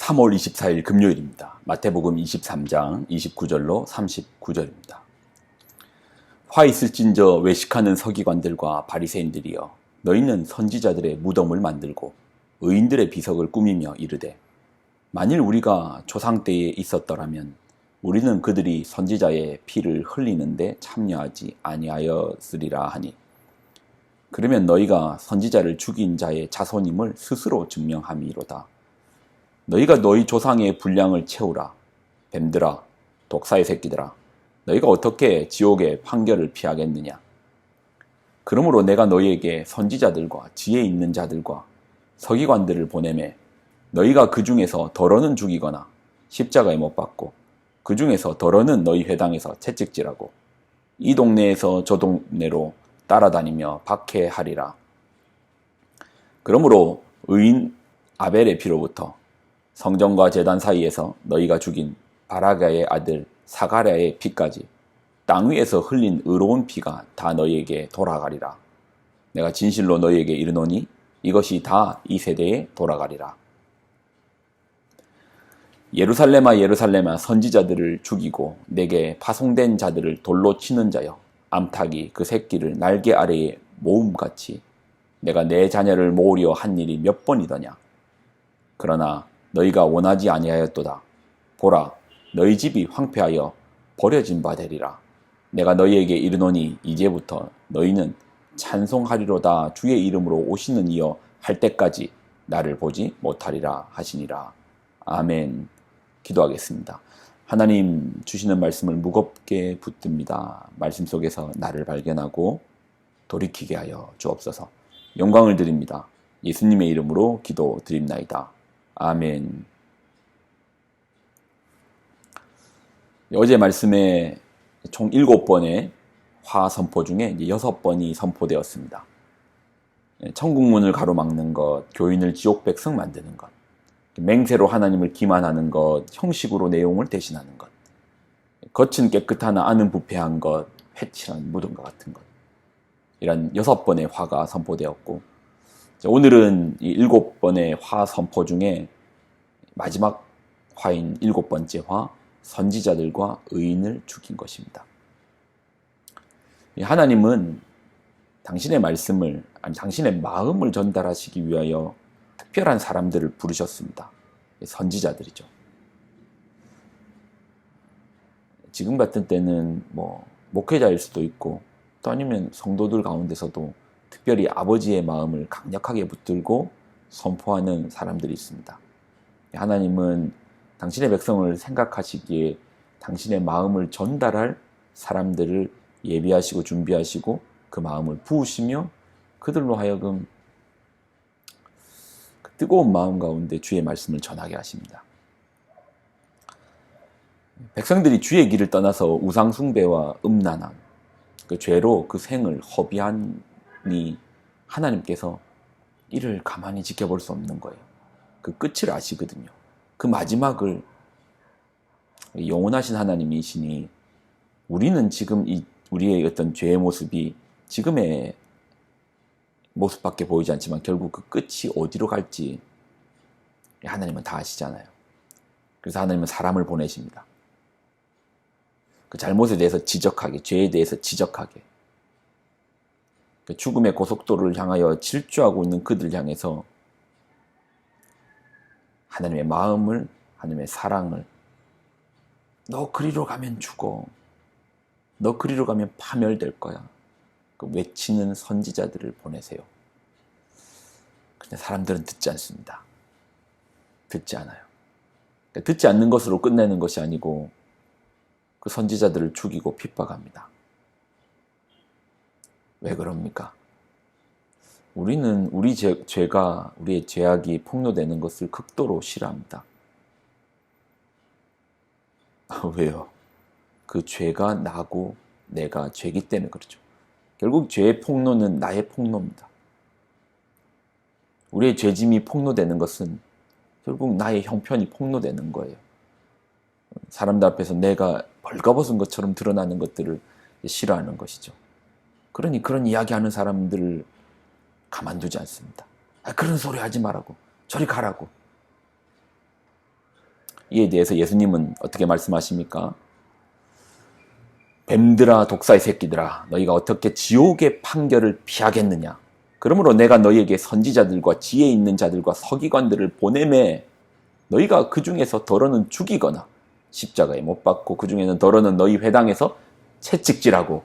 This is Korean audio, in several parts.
3월 24일 금요일입니다. 마태복음 23장 29절로 39절입니다. 화 있을진저 외식하는 서기관들과 바리새인들이여, 너희는 선지자들의 무덤을 만들고 의인들의 비석을 꾸미며 이르되, 만일 우리가 조상 때에 있었더라면 우리는 그들이 선지자의 피를 흘리는데 참여하지 아니하였으리라 하니, 그러면 너희가 선지자를 죽인 자의 자손임을 스스로 증명함이로다. 너희가 너희 조상의 분량을 채우라. 뱀들아, 독사의 새끼들아, 너희가 어떻게 지옥의 판결을 피하겠느냐. 그러므로 내가 너희에게 선지자들과 지혜 있는 자들과 서기관들을 보내매 너희가 그 중에서 덜어는 죽이거나 십자가에 못 박고 그 중에서 덜어는 너희 회당에서 채찍질하고 이 동네에서 저 동네로 따라다니며 박해하리라. 그러므로 의인 아벨의 피로부터 성전과 제단 사이에서 너희가 죽인 바라가의 아들 사가랴의 피까지 땅 위에서 흘린 의로운 피가 다 너희에게 돌아가리라. 내가 진실로 너희에게 이르노니 이것이 다 이 세대에 돌아가리라. 예루살렘아 예루살렘아, 선지자들을 죽이고 내게 파송된 자들을 돌로 치는 자여, 암탉이 그 새끼를 날개 아래에 모음같이 내가 내 자녀를 모으려 한 일이 몇 번이더냐. 그러나 너희가 원하지 아니하였도다. 보라, 너희 집이 황폐하여 버려진 바 되리라. 내가 너희에게 이르노니 이제부터 너희는 찬송하리로다. 주의 이름으로 오시는 이여 할 때까지 나를 보지 못하리라 하시니라. 아멘. 기도하겠습니다. 하나님 주시는 말씀을 무겁게 붙듭니다. 말씀 속에서 나를 발견하고 돌이키게 하여 주옵소서. 영광을 드립니다. 예수님의 이름으로 기도드립나이다. 아멘. 어제 말씀에 총 7번의 화 선포 중에 6번이 선포되었습니다. 천국문을 가로막는 것, 교인을 지옥 백성 만드는 것, 맹세로 하나님을 기만하는 것, 형식으로 내용을 대신하는 것, 겉은 깨끗하나 안은 부패한 것, 회칠한 무덤과 같은 것, 이런 6번의 화가 선포되었고, 오늘은 이 7번의 화 선포 중에 마지막 화인 7번째 화, 선지자들과 의인을 죽인 것입니다. 하나님은 당신의 말씀을, 아니 당신의 마음을 전달하시기 위하여 특별한 사람들을 부르셨습니다. 선지자들이죠. 지금 같은 때는 목회자일 수도 있고, 또 아니면 성도들 가운데서도 특별히 아버지의 마음을 강력하게 붙들고 선포하는 사람들이 있습니다. 하나님은 당신의 백성을 생각하시기에 당신의 마음을 전달할 사람들을 예비하시고 준비하시고 그 마음을 부으시며 그들로 하여금 그 뜨거운 마음 가운데 주의 말씀을 전하게 하십니다. 백성들이 주의 길을 떠나서 우상 숭배와 음란함, 그 죄로 그 생을 허비하니 하나님께서 이를 가만히 지켜볼 수 없는 거예요. 그 끝을 아시거든요. 그 마지막을 영원하신 하나님이시니 우리는 지금 우리의 어떤 죄의 모습이 지금의 모습밖에 보이지 않지만 결국 그 끝이 어디로 갈지 하나님은 다 아시잖아요. 그래서 하나님은 사람을 보내십니다. 그 잘못에 대해서 지적하게, 죄에 대해서 지적하게, 그 죽음의 고속도로를 향하여 질주하고 있는 그들 향해서 하나님의 마음을, 하나님의 사랑을, 너 그리로 가면 죽어, 너 그리로 가면 파멸될 거야, 그 외치는 선지자들을 보내세요. 근데 사람들은 듣지 않습니다. 듣지 않아요. 듣지 않는 것으로 끝내는 것이 아니고 그 선지자들을 죽이고 핍박합니다. 왜 그럽니까? 우리는 우리의 죄악이 폭로되는 것을 극도로 싫어합니다. 왜요? 그 죄가 나고 내가 죄기 때문에 그렇죠. 결국 죄의 폭로는 나의 폭로입니다. 우리의 죄짐이 폭로되는 것은 결국 나의 형편이 폭로되는 거예요. 사람들 앞에서 내가 벌거벗은 것처럼 드러나는 것들을 싫어하는 것이죠. 그러니 그런 이야기하는 사람들을 가만두지 않습니다. 그런 소리 하지 말라고, 저리 가라고. 이에 대해서 예수님은 어떻게 말씀하십니까? 뱀들아 독사의 새끼들아 너희가 어떻게 지옥의 판결을 피하겠느냐. 그러므로 내가 너희에게 선지자들과 지혜 있는 자들과 서기관들을 보내매 너희가 그 중에서 더러는 죽이거나 십자가에 못 박고 그 중에는 더러는 너희 회당에서 채찍질하고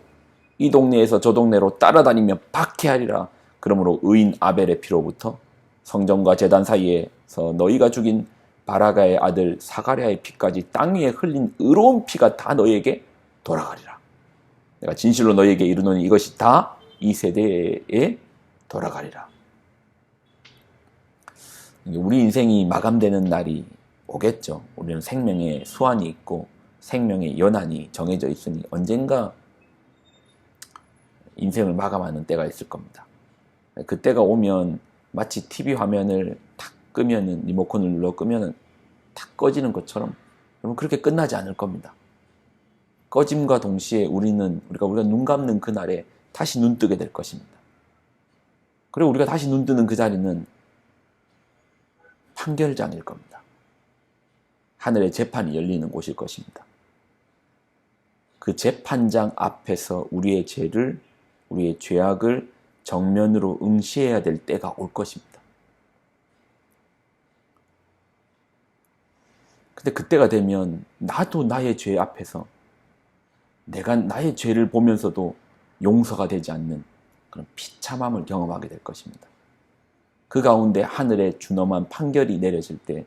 이 동네에서 저 동네로 따라다니며 박해하리라. 그러므로 의인 아벨의 피로부터 성전과 제단 사이에서 너희가 죽인 바라가의 아들 사가랴의 피까지 땅 위에 흘린 의로운 피가 다 너희에게 돌아가리라. 내가 진실로 너희에게 이르노니 이것이 다 이 세대에 돌아가리라. 우리 인생이 마감되는 날이 오겠죠. 우리는 생명의 수완이 있고 생명의 연한이 정해져 있으니 언젠가 인생을 마감하는 때가 있을 겁니다. 그때가 오면 마치 TV 화면을 탁 끄면은 리모컨을 눌러 끄면은 탁 꺼지는 것처럼 여러분 그렇게 끝나지 않을 겁니다. 꺼짐과 동시에 우리가 눈 감는 그날에 다시 눈 뜨게 될 것입니다. 그리고 우리가 다시 눈 뜨는 그 자리는 판결장일 겁니다. 하늘의 재판이 열리는 곳일 것입니다. 그 재판장 앞에서 우리의 죄악을 정면으로 응시해야 될 때가 올 것입니다. 근데 그때가 되면 나도 나의 죄 앞에서 내가 나의 죄를 보면서도 용서가 되지 않는 그런 비참함을 경험하게 될 것입니다. 그 가운데 하늘의 준엄한 판결이 내려질 때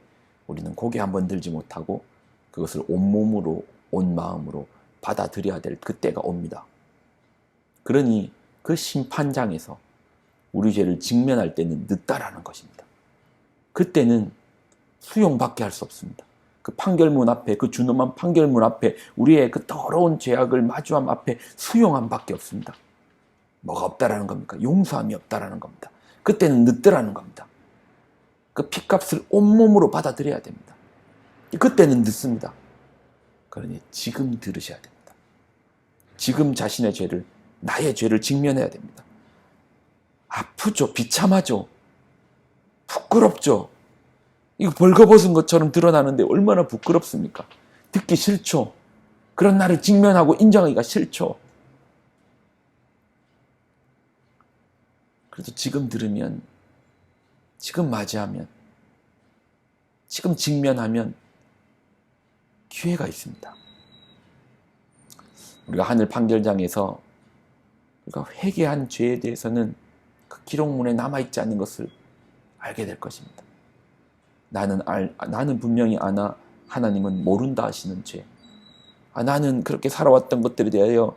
우리는 고개 한번 들지 못하고 그것을 온몸으로 온 마음으로 받아들여야 될 그때가 옵니다. 그러니 그 심판장에서 우리 죄를 직면할 때는 늦다라는 것입니다. 그때는 수용밖에 할 수 없습니다. 그 판결문 앞에, 그 준엄한 판결문 앞에 우리의 그 더러운 죄악을 마주함 앞에 수용함밖에 없습니다. 뭐가 없다라는 겁니까? 용서함이 없다라는 겁니다. 그때는 늦더라는 겁니다. 그 피값을 온몸으로 받아들여야 됩니다. 그때는 늦습니다. 그러니 지금 들으셔야 됩니다. 지금 자신의 죄를, 나의 죄를 직면해야 됩니다. 아프죠. 비참하죠. 부끄럽죠. 이거 벌거벗은 것처럼 드러나는데 얼마나 부끄럽습니까? 듣기 싫죠. 그런 나를 직면하고 인정하기가 싫죠. 그래도 지금 들으면, 지금 맞이하면, 지금 직면하면 기회가 있습니다. 우리가 하늘 판결장에서 우리가 회개한 죄에 대해서는 그 기록문에 남아있지 않는 것을 알게 될 것입니다. 나는 분명히 아나 하나님은 모른다 하시는 죄. 나는 그렇게 살아왔던 것들에 대하여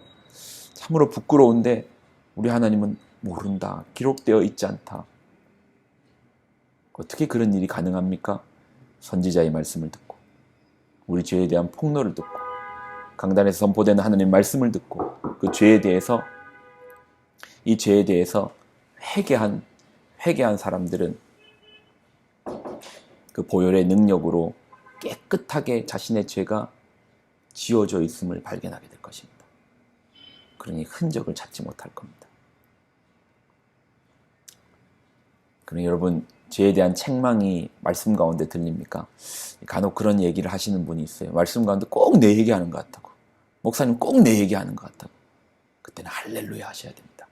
참으로 부끄러운데 우리 하나님은 모른다. 기록되어 있지 않다. 어떻게 그런 일이 가능합니까? 선지자의 말씀을 듣고 우리 죄에 대한 폭로를 듣고 강단에서 선포되는 하나님의 말씀을 듣고 그 죄에 대해서 이 죄에 대해서 회개한 사람들은 그 보혈의 능력으로 깨끗하게 자신의 죄가 지워져 있음을 발견하게 될 것입니다. 그러니 흔적을 찾지 못할 겁니다. 그러니 여러분 죄에 대한 책망이 말씀 가운데 들립니까? 간혹 그런 얘기를 하시는 분이 있어요. 말씀 가운데 꼭 내 얘기하는 것 같다고. 목사님 꼭 내 얘기하는 것 같다고. 그때는 할렐루야 하셔야 됩니다.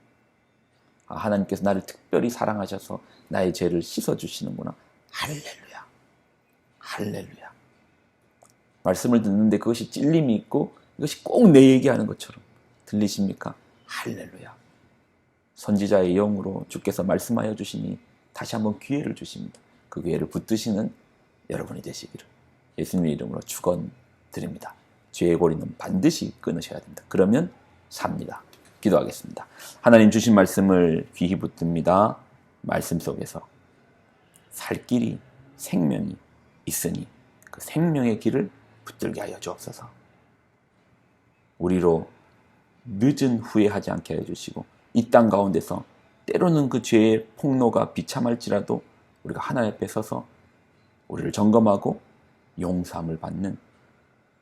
하나님께서 나를 특별히 사랑하셔서 나의 죄를 씻어주시는구나. 할렐루야. 할렐루야. 말씀을 듣는데 그것이 찔림이 있고 이것이 꼭 내 얘기하는 것처럼 들리십니까? 할렐루야. 선지자의 영으로 주께서 말씀하여 주시니 다시 한번 기회를 주십니다. 그 기회를 붙드시는 여러분이 되시기를 예수님의 이름으로 축원드립니다. 죄의 고리는 반드시 끊으셔야 됩니다. 그러면 삽니다. 기도하겠습니다. 하나님 주신 말씀을 귀히 붙듭니다. 말씀 속에서 살 길이 생명이 있으니 그 생명의 길을 붙들게 하여 주옵소서. 우리로 늦은 후회하지 않게 해주시고 이 땅 가운데서 때로는 그 죄의 폭로가 비참할지라도 우리가 하나님 앞에 서서 우리를 점검하고 용서함을 받는,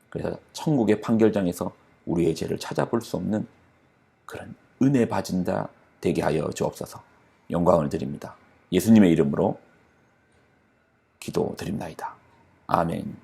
그래서 천국의 판결장에서 우리의 죄를 찾아볼 수 없는 그런 은혜 받은 자 되게 하여 주옵소서. 영광을 드립니다. 예수님의 이름으로 기도드립나이다. 아멘.